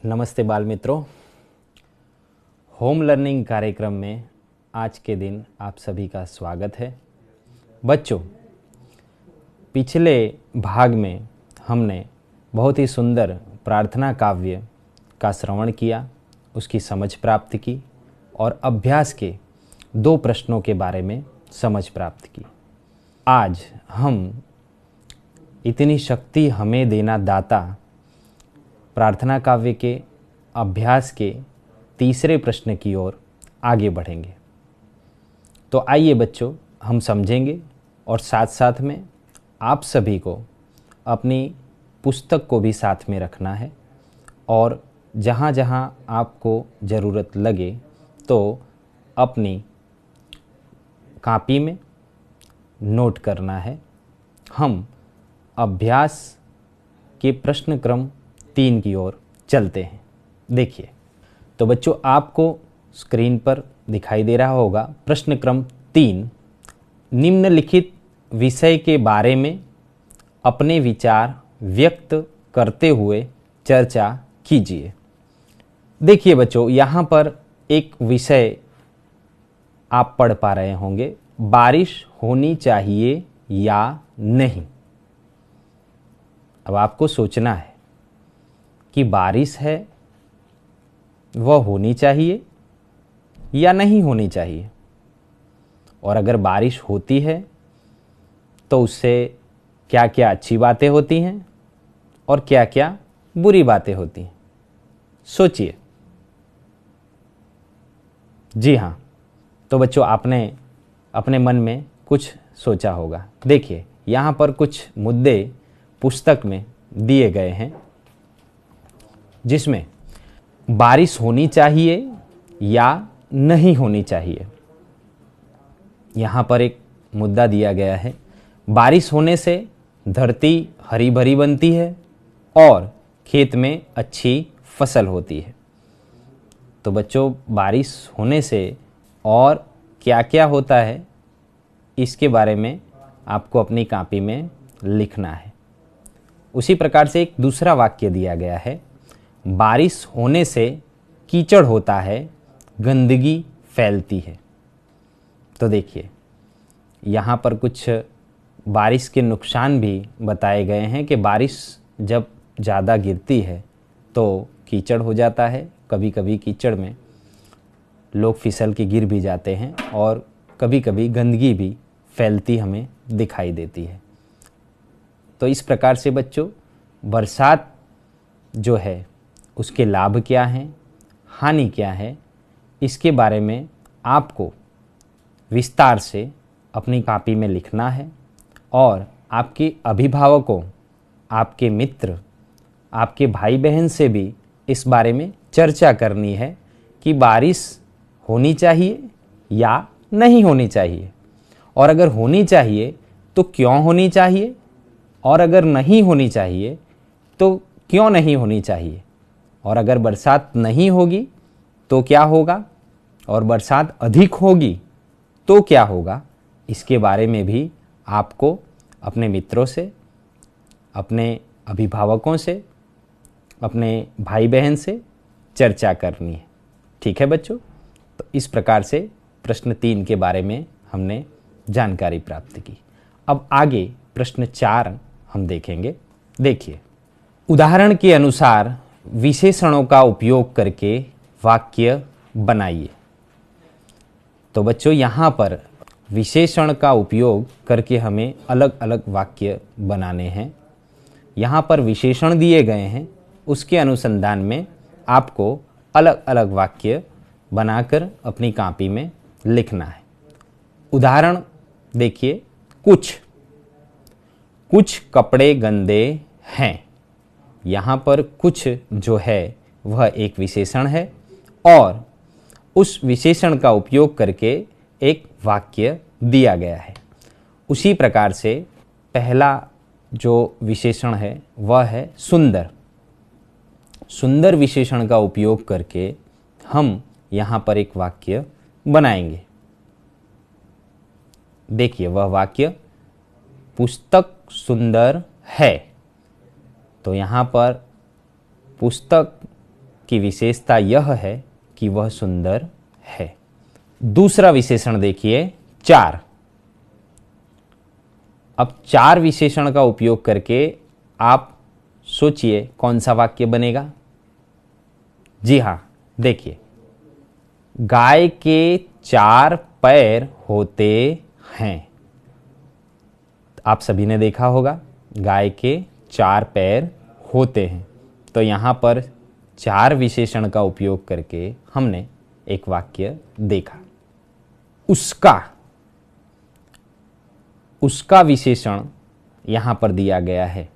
नमस्ते बाल मित्रों। होम लर्निंग कार्यक्रम में आज के दिन आप सभी का स्वागत है। बच्चों, पिछले भाग में हमने बहुत ही सुंदर प्रार्थना काव्य का श्रवण किया, उसकी समझ प्राप्त की और अभ्यास के 2 प्रश्नों के बारे में समझ प्राप्त की। आज हम इतनी शक्ति हमें देना दाता प्रार्थना काव्य के अभ्यास के तीसरे प्रश्न की ओर आगे बढ़ेंगे। तो आइए बच्चों, हम समझेंगे और साथ साथ में आप सभी को अपनी पुस्तक को भी साथ में रखना है और जहाँ जहाँ आपको ज़रूरत लगे तो अपनी कॉपी में नोट करना है। हम अभ्यास के प्रश्न क्रम 3 की ओर चलते हैं। देखिए, तो बच्चों आपको स्क्रीन पर दिखाई दे रहा होगा प्रश्न क्रम 3, निम्नलिखित विषय के बारे में अपने विचार व्यक्त करते हुए चर्चा कीजिए। देखिए बच्चों, यहाँ पर एक विषय आप पढ़ पा रहे होंगे, बारिश होनी चाहिए या नहीं। अब आपको सोचना है कि बारिश है वह होनी चाहिए या नहीं होनी चाहिए, और अगर बारिश होती है तो उससे क्या क्या अच्छी बातें होती हैं और क्या क्या बुरी बातें होती हैं। सोचिए। जी हाँ, तो बच्चों आपने अपने मन में कुछ सोचा होगा। देखिए, यहाँ पर कुछ मुद्दे पुस्तक में दिए गए हैं जिसमें बारिश होनी चाहिए या नहीं होनी चाहिए। यहाँ पर एक मुद्दा दिया गया है, बारिश होने से धरती हरी भरी बनती है और खेत में अच्छी फसल होती है। तो बच्चों, बारिश होने से और क्या क्या होता है इसके बारे में आपको अपनी कॉपी में लिखना है। उसी प्रकार से एक दूसरा वाक्य दिया गया है, बारिश होने से कीचड़ होता है, गंदगी फैलती है। तो देखिए, यहाँ पर कुछ बारिश के नुकसान भी बताए गए हैं कि बारिश जब ज़्यादा गिरती है तो कीचड़ हो जाता है। कभी कभी कीचड़ में लोग फिसल के गिर भी जाते हैं और कभी कभी गंदगी भी फैलती हमें दिखाई देती है। तो इस प्रकार से बच्चों, बरसात जो है उसके लाभ क्या हैं, हानि क्या है, इसके बारे में आपको विस्तार से अपनी कॉपी में लिखना है और आपके अभिभावकों, आपके मित्र, आपके भाई बहन से भी इस बारे में चर्चा करनी है कि बारिश होनी चाहिए या नहीं होनी चाहिए, और अगर होनी चाहिए तो क्यों होनी चाहिए, और अगर नहीं होनी चाहिए तो क्यों नहीं होनी चाहिए, और अगर बरसात नहीं होगी तो क्या होगा, और बरसात अधिक होगी तो क्या होगा। इसके बारे में भी आपको अपने मित्रों से, अपने अभिभावकों से, अपने भाई बहन से चर्चा करनी है। ठीक है बच्चों, तो इस प्रकार से प्रश्न 3 के बारे में हमने जानकारी प्राप्त की। अब आगे प्रश्न 4 हम देखेंगे। देखिए, उदाहरण के अनुसार विशेषणों का उपयोग करके वाक्य बनाइए। तो बच्चों, यहाँ पर विशेषण का उपयोग करके हमें अलग अलग वाक्य बनाने हैं। यहाँ पर विशेषण दिए गए हैं, उसके अनुसंधान में आपको अलग अलग वाक्य बनाकर अपनी कॉपी में लिखना है। उदाहरण देखिए, कुछ कपड़े गंदे हैं। यहाँ पर कुछ जो है वह एक विशेषण है और उस विशेषण का उपयोग करके एक वाक्य दिया गया है। उसी प्रकार से पहला जो विशेषण है वह है सुंदर। सुंदर विशेषण का उपयोग करके हम यहाँ पर एक वाक्य बनाएंगे। देखिए, वह वाक्य पुस्तक सुंदर है। तो यहाँ पर पुस्तक की विशेषता यह है कि वह सुंदर है। दूसरा विशेषण देखिए, चार। अब चार विशेषण का उपयोग करके आप सोचिए कौन सा वाक्य बनेगा। जी हाँ, देखिए, गाय के चार पैर होते हैं। आप सभी ने देखा होगा गाय के चार पैर होते हैं। तो यहाँ पर चार विशेषण का उपयोग करके हमने एक वाक्य देखा। उसका विशेषण यहाँ पर दिया गया है।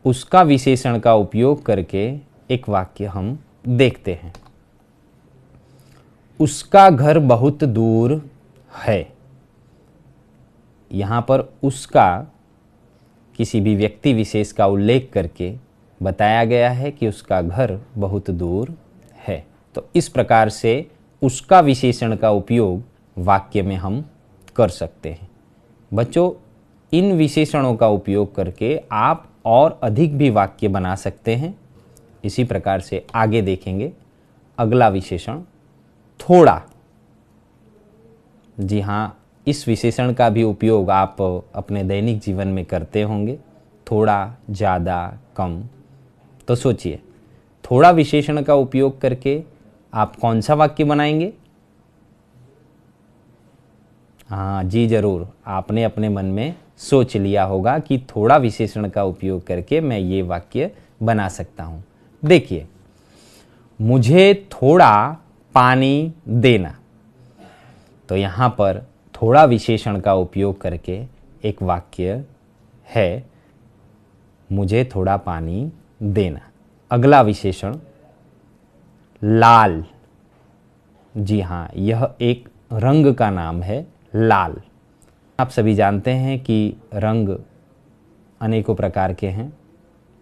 उसका विशेषण का उपयोग करके एक वाक्य हम देखते हैं। उसका घर बहुत दूर है। यहाँ पर उसका किसी भी व्यक्ति विशेष का उल्लेख करके बताया गया है कि उसका घर बहुत दूर है। तो इस प्रकार से उसका विशेषण का उपयोग वाक्य में हम कर सकते हैं। बच्चों, इन विशेषणों का उपयोग करके आप और अधिक भी वाक्य बना सकते हैं। इसी प्रकार से आगे देखेंगे अगला विशेषण, थोड़ा। जी हाँ, इस विशेषण का भी उपयोग आप अपने दैनिक जीवन में करते होंगे। थोड़ा, ज़्यादा, कम। तो सोचिए, थोड़ा विशेषण का उपयोग करके आप कौन सा वाक्य बनाएंगे? हाँ जी, ज़रूर। आपने अपने मन में सोच लिया होगा कि थोड़ा विशेषण का उपयोग करके मैं ये वाक्य बना सकता हूँ। देखिए, मुझे थोड़ा पानी देना। तो यहाँ पर थोड़ा विशेषण का उपयोग करके एक वाक्य है, मुझे थोड़ा पानी देना। अगला विशेषण, लाल। जी हाँ, यह एक रंग का नाम है, लाल। आप सभी जानते हैं कि रंग अनेकों प्रकार के हैं,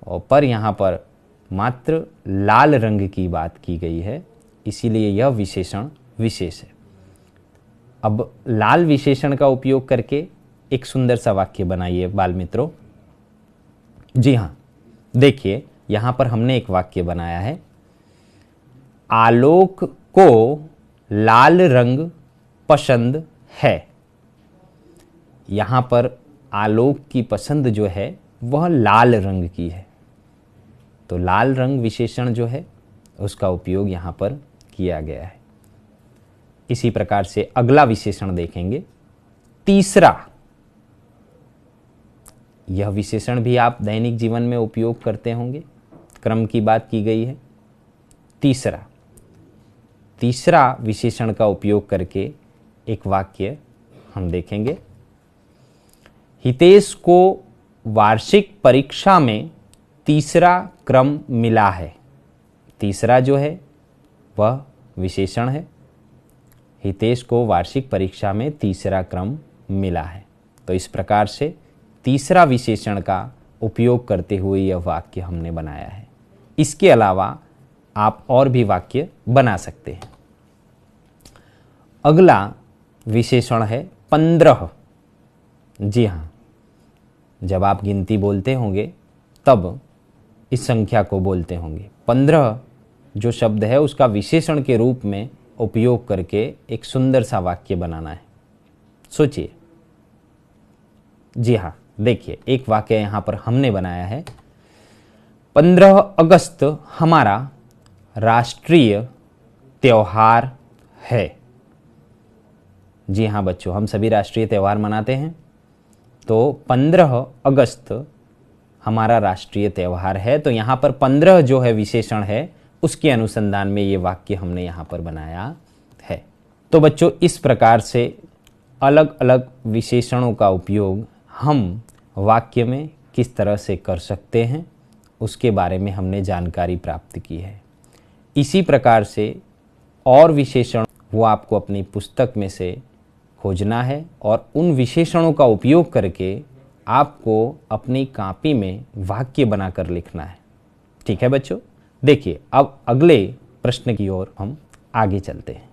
और पर यहाँ पर मात्र लाल रंग की बात की गई है, इसीलिए यह विशेषण विशेष है। अब लाल विशेषण का उपयोग करके एक सुंदर सा वाक्य बनाइए बाल मित्रों। जी हाँ, देखिए, यहाँ पर हमने एक वाक्य बनाया है, आलोक को लाल रंग पसंद है। यहाँ पर आलोक की पसंद जो है वह लाल रंग की है। तो लाल रंग विशेषण जो है उसका उपयोग यहाँ पर किया गया है। इसी प्रकार से अगला विशेषण देखेंगे, तीसरा। यह विशेषण भी आप दैनिक जीवन में उपयोग करते होंगे, क्रम की बात की गई है। तीसरा विशेषण का उपयोग करके एक वाक्य हम देखेंगे, हितेश को वार्षिक परीक्षा में तीसरा क्रम मिला है। तीसरा जो है वह विशेषण है, हितेश को वार्षिक परीक्षा में तीसरा क्रम मिला है। तो इस प्रकार से तीसरा विशेषण का उपयोग करते हुए यह वाक्य हमने बनाया है। इसके अलावा आप और भी वाक्य बना सकते हैं। अगला विशेषण है 15। जी हाँ, जब आप गिनती बोलते होंगे तब इस संख्या को बोलते होंगे। 15 जो शब्द है उसका विशेषण के रूप में उपयोग करके एक सुंदर सा वाक्य बनाना है। सोचिए। जी हाँ, देखिए, एक वाक्य यहाँ पर हमने बनाया है, 15 अगस्त हमारा राष्ट्रीय त्योहार है। जी हाँ बच्चों, हम सभी राष्ट्रीय त्यौहार मनाते हैं। तो 15 अगस्त हमारा राष्ट्रीय त्यौहार है। तो यहाँ पर 15 जो है विशेषण है, उसके अनुसंधान में ये वाक्य हमने यहाँ पर बनाया है। तो बच्चों, इस प्रकार से अलग अलग विशेषणों का उपयोग हम वाक्य में किस तरह से कर सकते हैं उसके बारे में हमने जानकारी प्राप्त की है। इसी प्रकार से और विशेषण वो आपको अपनी पुस्तक में से खोजना है और उन विशेषणों का उपयोग करके आपको अपनी कॉपी में वाक्य बनाकर लिखना है। ठीक है बच्चों? देखिए, अब अगले प्रश्न की ओर हम आगे चलते हैं।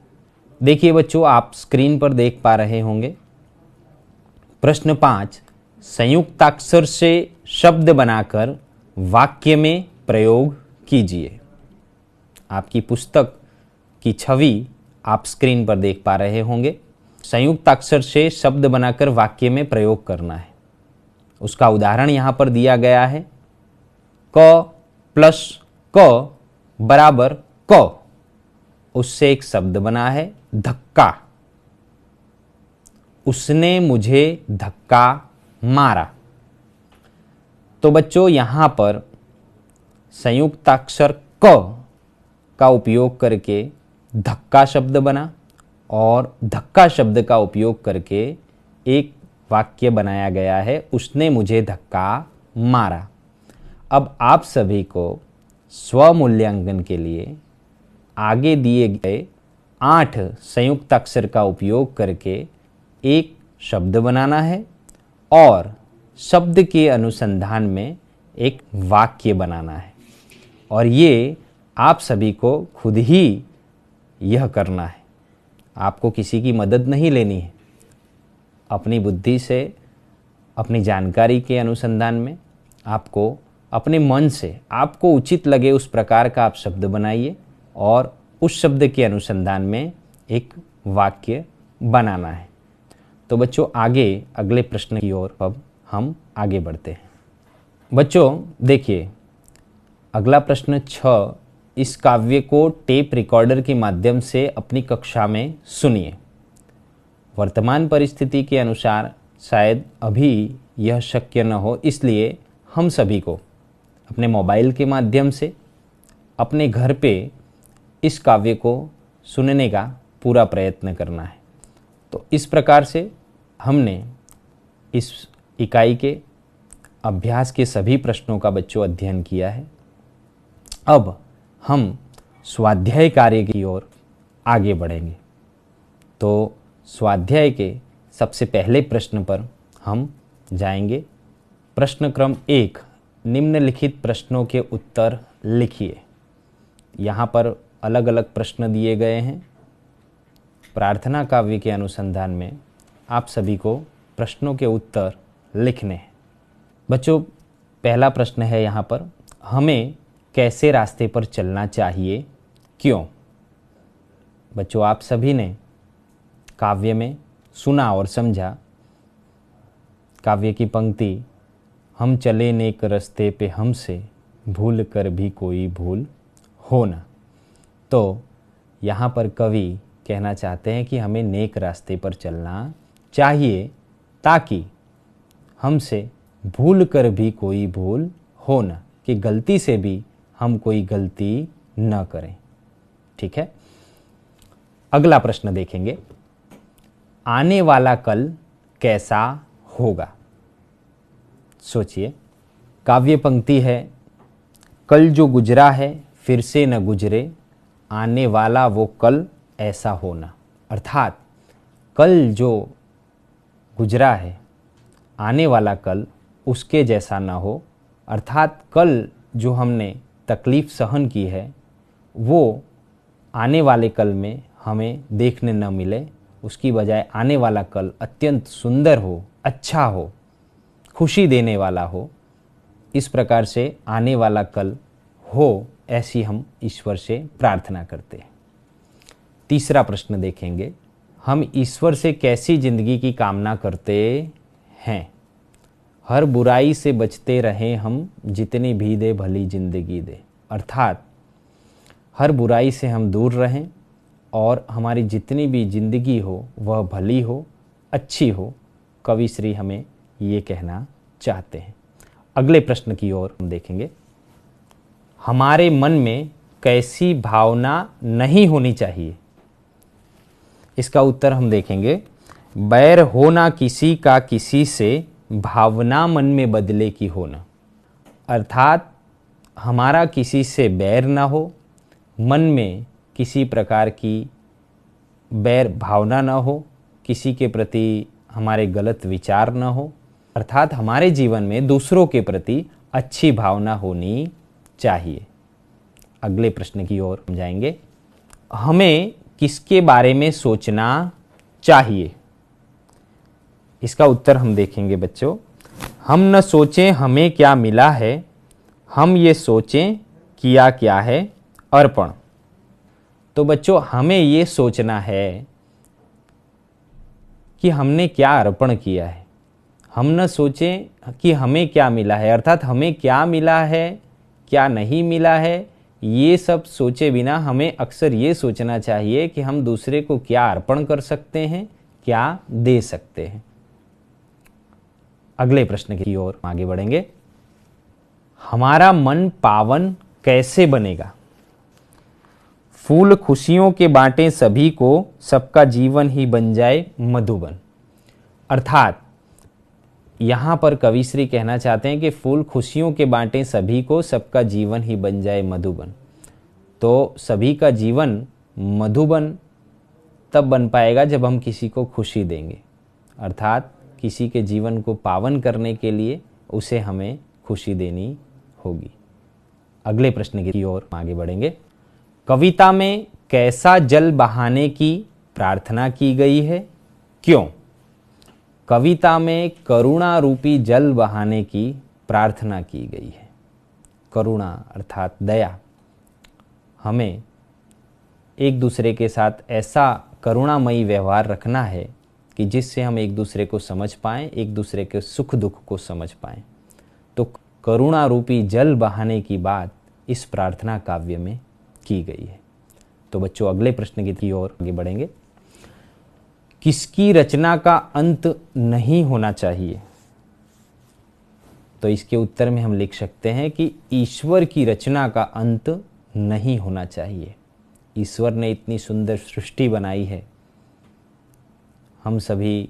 देखिए बच्चों, आप स्क्रीन पर देख पा रहे होंगे प्रश्न 5, संयुक्ताक्षर से शब्द बनाकर वाक्य में प्रयोग कीजिए। आपकी पुस्तक की छवि आप स्क्रीन पर देख पा रहे होंगे। संयुक्ताक्षर से शब्द बनाकर वाक्य में प्रयोग करना है। उसका उदाहरण यहाँ पर दिया गया है। क प्लस क बराबर क। उससे एक शब्द बना है धक्का। उसने मुझे धक्का मारा। तो बच्चों यहाँ पर संयुक्ताक्षर क का उपयोग करके धक्का शब्द बना और धक्का शब्द का उपयोग करके एक वाक्य बनाया गया है, उसने मुझे धक्का मारा। अब आप सभी को स्वमूल्यांकन के लिए आगे दिए गए 8 संयुक्ताक्षर का उपयोग करके एक शब्द बनाना है और शब्द के अनुसंधान में एक वाक्य बनाना है। और ये आप सभी को खुद ही यह करना है, आपको किसी की मदद नहीं लेनी है। अपनी बुद्धि से, अपनी जानकारी के अनुसंधान में आपको अपने मन से आपको उचित लगे उस प्रकार का आप शब्द बनाइए और उस शब्द के अनुसंधान में एक वाक्य बनाना है। तो बच्चों आगे अगले प्रश्न की ओर अब हम आगे बढ़ते हैं। बच्चों देखिए, अगला प्रश्न 6, इस काव्य को टेप रिकॉर्डर के माध्यम से अपनी कक्षा में सुनिए। वर्तमान परिस्थिति के अनुसार शायद अभी यह शक्य न हो, इसलिए हम सभी को अपने मोबाइल के माध्यम से अपने घर पे इस काव्य को सुनने का पूरा प्रयत्न करना है। तो इस प्रकार से हमने इस इकाई के अभ्यास के सभी प्रश्नों का बच्चों अध्ययन किया है। अब हम स्वाध्याय कार्य की ओर आगे बढ़ेंगे। तो स्वाध्याय के सबसे पहले प्रश्न पर हम जाएंगे। प्रश्न क्रम 1, निम्नलिखित प्रश्नों के उत्तर लिखिए। यहाँ पर अलग अलग प्रश्न दिए गए हैं। प्रार्थना काव्य के अनुसंधान में आप सभी को प्रश्नों के उत्तर लिखने हैं। बच्चों पहला प्रश्न है यहाँ पर, हमें कैसे रास्ते पर चलना चाहिए, क्यों? बच्चों आप सभी ने काव्य में सुना और समझा। काव्य की पंक्ति, हम चले नेक रास्ते पे हमसे भूल कर भी कोई भूल हो ना। तो यहाँ पर कवि कहना चाहते हैं कि हमें नेक रास्ते पर चलना चाहिए ताकि हमसे भूल कर भी कोई भूल हो ना, कि गलती से भी हम कोई गलती न करें। ठीक है, अगला प्रश्न देखेंगे। आने वाला कल कैसा होगा? सोचिए, काव्य पंक्ति है, कल जो गुजरा है फिर से न गुजरे, आने वाला वो कल ऐसा होना। अर्थात कल जो गुजरा है, आने वाला कल उसके जैसा ना हो। अर्थात कल जो हमने तकलीफ़ सहन की है वो आने वाले कल में हमें देखने न मिले, उसकी बजाय आने वाला कल अत्यंत सुंदर हो, अच्छा हो, खुशी देने वाला हो। इस प्रकार से आने वाला कल हो, ऐसी हम ईश्वर से प्रार्थना करते हैं। तीसरा प्रश्न देखेंगे, हम ईश्वर से कैसी ज़िंदगी की कामना करते हैं? हर बुराई से बचते रहें हम, जितनी भी दे भली ज़िंदगी दे। अर्थात हर बुराई से हम दूर रहें और हमारी जितनी भी ज़िंदगी हो वह भली हो, अच्छी हो। कवि श्री हमें ये कहना चाहते हैं। अगले प्रश्न की ओर हम देखेंगे। हमारे मन में कैसी भावना नहीं होनी चाहिए? इसका उत्तर हम देखेंगे। बैर होना किसी का किसी से, भावना मन में बदले की होना। अर्थात हमारा किसी से बैर ना हो, मन में किसी प्रकार की बैर भावना ना हो, किसी के प्रति हमारे गलत विचार ना हो। अर्थात हमारे जीवन में दूसरों के प्रति अच्छी भावना होनी चाहिए। अगले प्रश्न की ओर हम जाएंगे। हमें किसके बारे में सोचना चाहिए? इसका उत्तर हम देखेंगे बच्चों। हम न सोचें हमें क्या मिला है, हम ये सोचें किया क्या है अर्पण। तो बच्चों हमें ये सोचना है कि हमने क्या अर्पण किया है। हम न सोचें कि हमें क्या मिला है, अर्थात हमें क्या मिला है क्या नहीं मिला है, ये सब सोचे बिना हमें अक्सर ये सोचना चाहिए कि हम दूसरे को क्या अर्पण कर सकते हैं, क्या दे सकते हैं। अगले प्रश्न की ओर आगे बढ़ेंगे। हमारा मन पावन कैसे बनेगा? फूल खुशियों के बांटे सभी को, सबका जीवन ही बन जाए मधुबन। अर्थात यहाँ पर कविश्री कहना चाहते हैं कि फूल खुशियों के बांटे सभी को, सबका जीवन ही बन जाए मधुबन। तो सभी का जीवन मधुबन तब बन पाएगा जब हम किसी को खुशी देंगे, अर्थात किसी के जीवन को पावन करने के लिए उसे हमें खुशी देनी होगी। अगले प्रश्न की ओर आगे बढ़ेंगे। कविता में कैसा जल बहाने की प्रार्थना की गई है, क्यों? कविता में करुणा रूपी जल बहाने की प्रार्थना की गई है। करुणा अर्थात दया। हमें एक दूसरे के साथ ऐसा करुणामयी व्यवहार रखना है कि जिससे हम एक दूसरे को समझ पाएं, एक दूसरे के सुख दुख को समझ पाएं। तो करुणा रूपी जल बहाने की बात इस प्रार्थना काव्य में की गई है। तो बच्चों अगले प्रश्न की ओर आगे बढ़ेंगे। किसकी रचना का अंत नहीं होना चाहिए? तो इसके उत्तर में हम लिख सकते हैं कि ईश्वर की रचना का अंत नहीं होना चाहिए। ईश्वर ने इतनी सुंदर सृष्टि बनाई है, हम सभी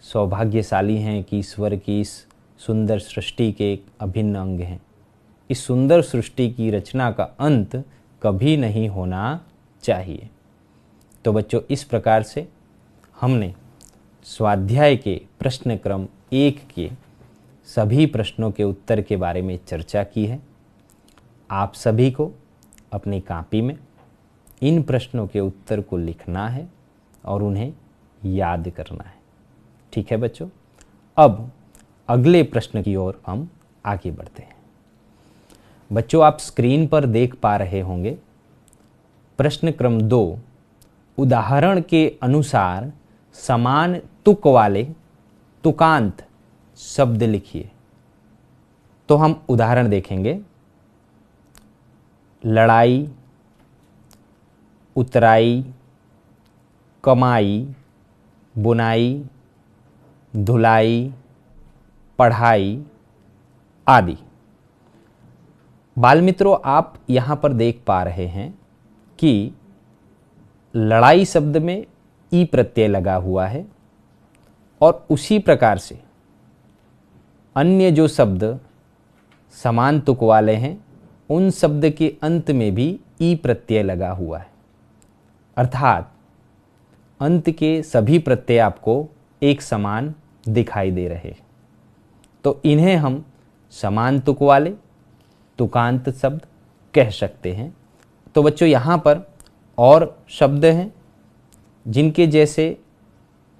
सौभाग्यशाली हैं कि ईश्वर की इस सुंदर सृष्टि के एक अभिन्न अंग हैं। इस सुंदर सृष्टि की रचना का अंत कभी नहीं होना चाहिए। तो बच्चों इस प्रकार से हमने स्वाध्याय के प्रश्न क्रम 1 के सभी प्रश्नों के उत्तर के बारे में चर्चा की है। आप सभी को अपनी कॉपी में इन प्रश्नों के उत्तर को लिखना है और उन्हें याद करना है। ठीक है बच्चों, अब अगले प्रश्न की ओर हम आगे बढ़ते हैं। बच्चों आप स्क्रीन पर देख पा रहे होंगे प्रश्न क्रम 2, उदाहरण के अनुसार समान तुक वाले तुकांत शब्द लिखिए। तो हम उदाहरण देखेंगे। लड़ाई, उतराई, कमाई, बुनाई, धुलाई, पढ़ाई आदि। बाल मित्रों आप यहाँ पर देख पा रहे हैं कि लड़ाई शब्द में ई प्रत्यय लगा हुआ है और उसी प्रकार से अन्य जो शब्द समान तुक वाले हैं उन शब्द के अंत में भी ई प्रत्यय लगा हुआ है, अर्थात अंत के सभी प्रत्यय आपको एक समान दिखाई दे रहे हैं। तो इन्हें हम समान तुक वाले तुकांत शब्द कह सकते हैं। तो बच्चों यहाँ पर और शब्द हैं जिनके जैसे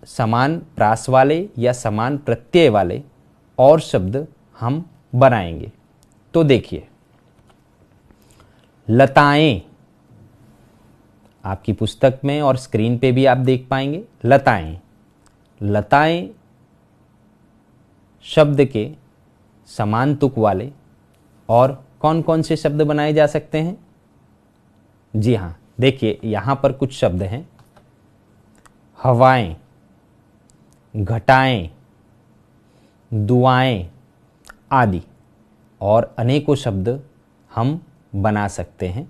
समान प्रास वाले या समान प्रत्यय वाले और शब्द हम बनाएंगे। तो देखिए, लताएं, आपकी पुस्तक में और स्क्रीन पे भी आप देख पाएंगे लताएं। लताएं शब्द के समान तुक वाले और कौन कौन से शब्द बनाए जा सकते हैं? जी हाँ, देखिए यहाँ पर कुछ शब्द हैं। हवाएं, घटाएं, दुआएं आदि और अनेकों शब्द हम बना सकते हैं।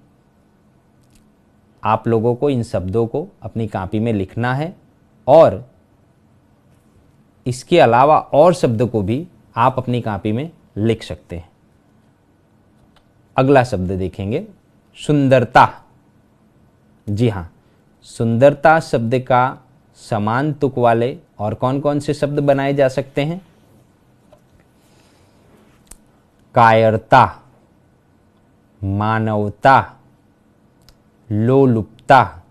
आप लोगों को इन शब्दों को अपनी कॉपी में लिखना है और इसके अलावा और शब्द को भी आप अपनी कॉपी में लिख सकते हैं। अगला शब्द देखेंगे, सुंदरता। जी हाँ, सुंदरता शब्द का समान तुक वाले और कौन कौन से शब्द बनाए जा सकते हैं? कायरता, मानवता, लोलुपता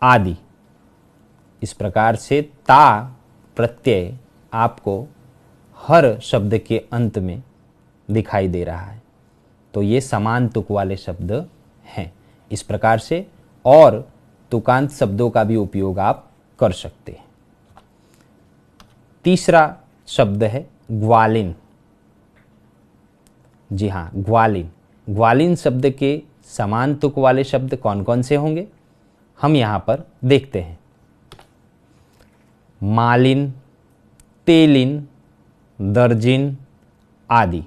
आदि। इस प्रकार से ता प्रत्यय आपको हर शब्द के अंत में दिखाई दे रहा है। तो ये समान तुक वाले शब्द हैं। इस प्रकार से और तुकांत शब्दों का भी उपयोग आप कर सकते हैं। तीसरा शब्द है ग्वालिन। जी हाँ, ग्वालिन। ग्वालिन शब्द के समान तुक वाले शब्द कौन कौन से होंगे, हम यहाँ पर देखते हैं। मालिन, तेलिन, दर्जिन आदि।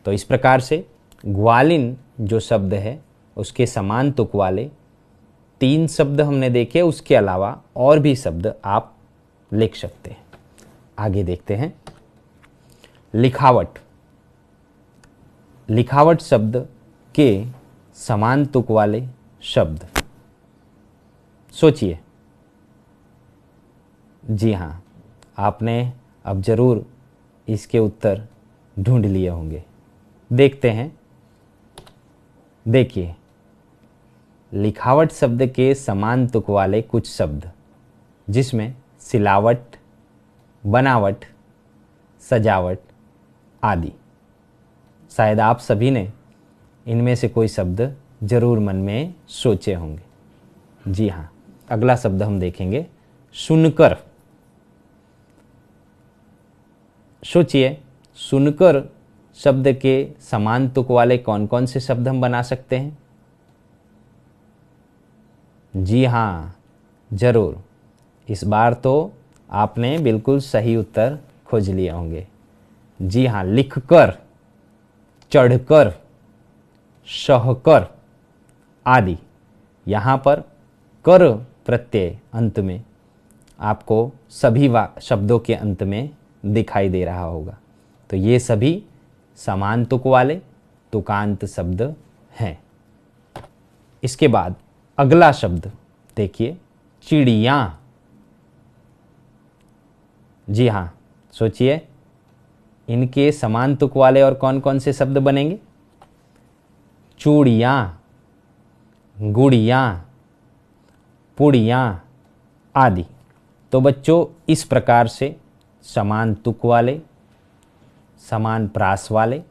तो इस प्रकार से ग्वालिन जो शब्द है उसके समान तुक वाले 3 शब्द हमने देखे, उसके अलावा और भी शब्द आप लिख सकते हैं। आगे देखते हैं लिखावट। लिखावट शब्द के समान तुक वाले शब्द सोचिए। जी हाँ, आपने अब जरूर इसके उत्तर ढूंढ लिए होंगे। देखते हैं। देखिए, लिखावट शब्द के समान तुक वाले कुछ शब्द, जिसमें सिलावट, बनावट, सजावट आदि। शायद आप सभी ने इनमें से कोई शब्द जरूर मन में सोचे होंगे। जी हाँ, अगला शब्द हम देखेंगे सुनकर। सोचिए, सुनकर शब्द के समान तुक वाले कौन कौन से शब्द हम बना सकते हैं। जी हाँ, जरूर। इस बार तो आपने बिल्कुल सही उत्तर खोज लिए होंगे। जी हाँ, लिखकर, चढ़कर, सहकर आदि। यहाँ पर कर प्रत्यय अंत में आपको सभी शब्दों के अंत में दिखाई दे रहा होगा। तो ये सभी समान तुक वाले तुकांत शब्द हैं। इसके बाद अगला शब्द देखिए, चिड़िया। जी हाँ, सोचिए, इनके समान तुक वाले और कौन कौन से शब्द बनेंगे। चूड़ियाँ, गुड़ियाँ, पुड़ियाँ आदि। तो बच्चों, इस प्रकार से समान तुक वाले, समान प्रास वाले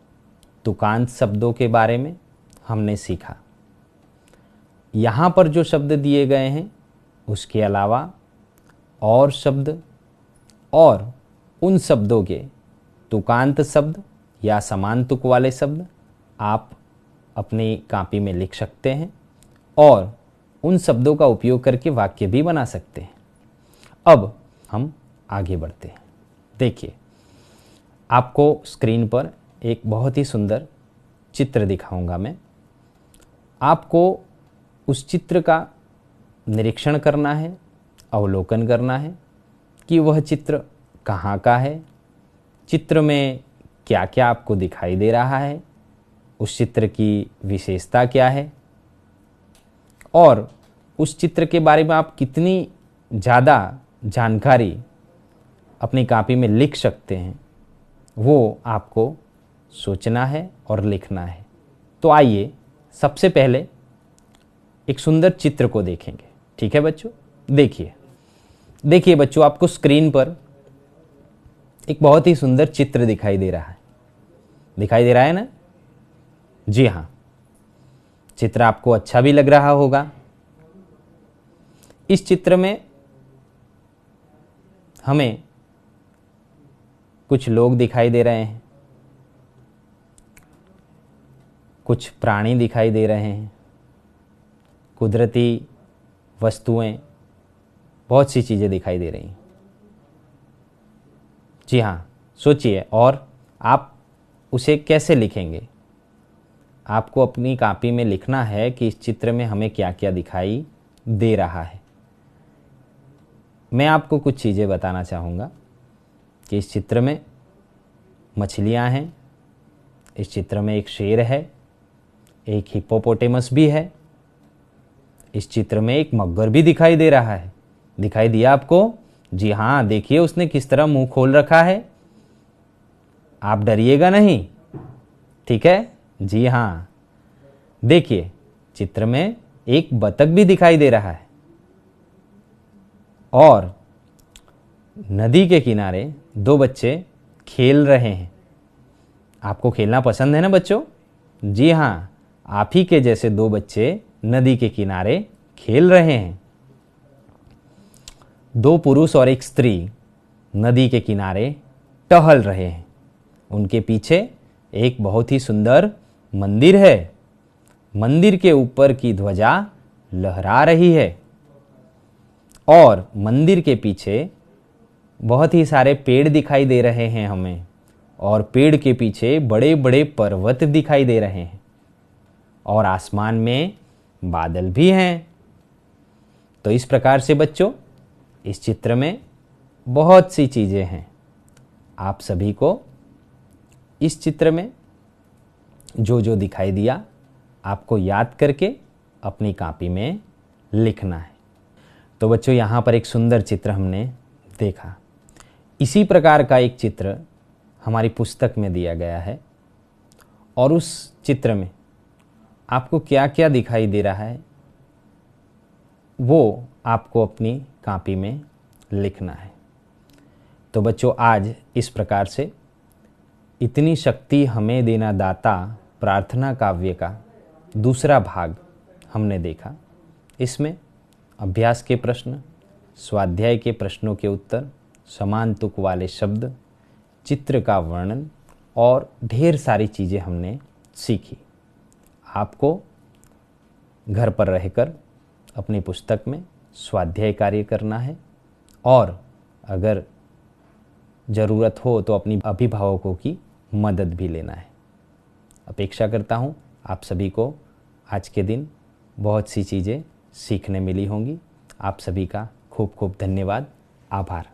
तुकांत शब्दों के बारे में हमने सीखा। यहाँ पर जो शब्द दिए गए हैं उसके अलावा और शब्द और उन शब्दों के तुकांत शब्द या समान तुक वाले शब्द आप अपनी कॉपी में लिख सकते हैं और उन शब्दों का उपयोग करके वाक्य भी बना सकते हैं। अब हम आगे बढ़ते हैं। देखिए, आपको स्क्रीन पर एक बहुत ही सुंदर चित्र दिखाऊंगा मैं। आपको उस चित्र का निरीक्षण करना है, अवलोकन करना है कि वह चित्र कहाँ का है, चित्र में क्या क्या आपको दिखाई दे रहा है, उस चित्र की विशेषता क्या है और उस चित्र के बारे में आप कितनी ज़्यादा जानकारी अपनी कॉपी में लिख सकते हैं, वो आपको सोचना है और लिखना है। तो आइए सबसे पहले एक सुंदर चित्र को देखेंगे। ठीक है बच्चों, देखिए बच्चों, आपको स्क्रीन पर एक बहुत ही सुंदर चित्र दिखाई दे रहा है ना। जी हाँ, चित्र आपको अच्छा भी लग रहा होगा। इस चित्र में हमें कुछ लोग दिखाई दे रहे हैं, कुछ प्राणी दिखाई दे रहे हैं, कुदरती वस्तुएं, बहुत सी चीज़ें दिखाई दे रही हैं। जी हाँ, सोचिए और आप उसे कैसे लिखेंगे। आपको अपनी कॉपी में लिखना है कि इस चित्र में हमें क्या क्या दिखाई दे रहा है। मैं आपको कुछ चीज़ें बताना चाहूँगा कि इस चित्र में मछलियाँ हैं, इस चित्र में एक शेर है, एक हिप्पोपोटेमस भी है, इस चित्र में एक मगर भी दिखाई दे रहा है। दिखाई दिया आपको? जी हाँ, देखिए उसने किस तरह मुंह खोल रखा है। आप डरिएगा नहीं, ठीक है? जी हाँ, देखिए चित्र में एक बतख भी दिखाई दे रहा है और नदी के किनारे 2 बच्चे खेल रहे हैं। आपको खेलना पसंद है ना बच्चों? जी हाँ, आप ही के जैसे 2 बच्चे नदी के किनारे खेल रहे हैं। दो पुरुष और एक स्त्री नदी के किनारे टहल रहे हैं। उनके पीछे एक बहुत ही सुंदर मंदिर है। मंदिर के ऊपर की ध्वजा लहरा रही है और मंदिर के पीछे बहुत ही सारे पेड़ दिखाई दे रहे हैं हमें, और पेड़ के पीछे बड़े बड़े पर्वत दिखाई दे रहे हैं और आसमान में बादल भी हैं। तो इस प्रकार से बच्चों, इस चित्र में बहुत सी चीज़ें हैं। आप सभी को इस चित्र में जो जो दिखाई दिया आपको याद करके अपनी कॉपी में लिखना है। तो बच्चों, यहाँ पर एक सुंदर चित्र हमने देखा। इसी प्रकार का एक चित्र हमारी पुस्तक में दिया गया है और उस चित्र में आपको क्या क्या दिखाई दे रहा है वो आपको अपनी कॉपी में लिखना है। तो बच्चों, आज इस प्रकार से इतनी शक्ति हमें देना दाता प्रार्थना काव्य का दूसरा भाग हमने देखा। इसमें अभ्यास के प्रश्न, स्वाध्याय के प्रश्नों के उत्तर, समान तुक वाले शब्द, चित्र का वर्णन और ढेर सारी चीज़ें हमने सीखी। आपको घर पर रहकर अपनी पुस्तक में स्वाध्याय कार्य करना है और अगर ज़रूरत हो तो अपनी अभिभावकों की मदद भी लेना है। अपेक्षा करता हूँ आप सभी को आज के दिन बहुत सी चीज़ें सीखने मिली होंगी। आप सभी का खूब खूब धन्यवाद, आभार।